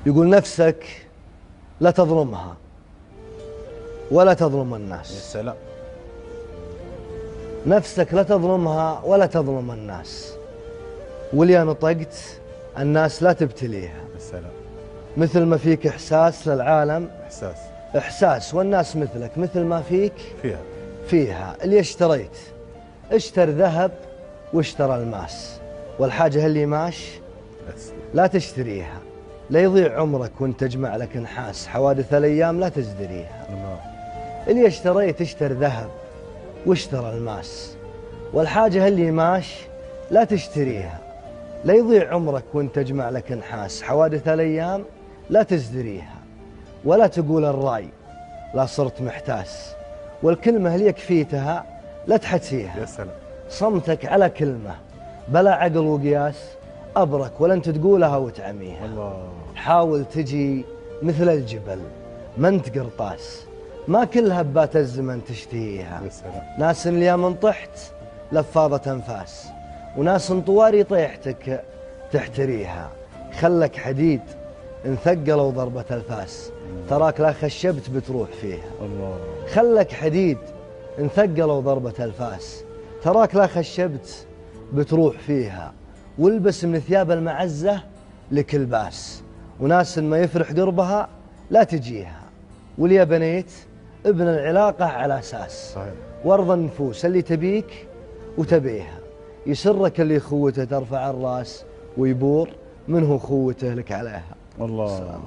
يقول نفسك لا تظلمها ولا تظلم الناس. يا سلام. نفسك لا تظلمها ولا تظلم الناس، واللي نطقت الناس لا تبتليها. يا سلام. مثل ما فيك إحساس للعالم إحساس، والناس مثلك مثل ما فيك فيها. اللي اشتريت اشتر ذهب واشترى الماس، والحاجة اللي ماش لا تشتريها، لا يضيع عمرك وانت تجمع لك نحاس، حوادث الأيام لا تزدريها. اللي اشتريت اشتر ذهب واشترى الماس، والحاجة اللي ماش لا تشتريها، لا يضيع عمرك وانت تجمع لك نحاس، حوادث الأيام لا تزدريها. ولا تقول الرأي لا صرت محتاس، والكلمة اللي يكفيتها لا تحتسيها. يا سلام. صمتك على كلمة بلا عقل وقياس، أبرك ولن تقولها وتعميها. الله. حاول تجي مثل الجبل ما انت قرطاس، ما كل هبات الزمن تشتهيها. يا سلام. ناس اللي من طحت لفاظة أنفاس، وناس طواري طيحتك تحتريها. خلك حديد إن ثقلوا ضربة الفاس، تراك لا خشبت بتروح فيها. الله. خلك حديد إن ثقلوا ضربة الفاس، تراك لا خشبت بتروح فيها. والبس من ثياب المعزة لك الباس، وناس ما يفرح قربها لا تجيها. واليا بنيت ابن العلاقة على أساس، صحيح. وارضى النفوس اللي تبيك وتبيها. يسرك اللي خوته ترفع الراس، ويبور منه خوته لك عليها. الله. السلام.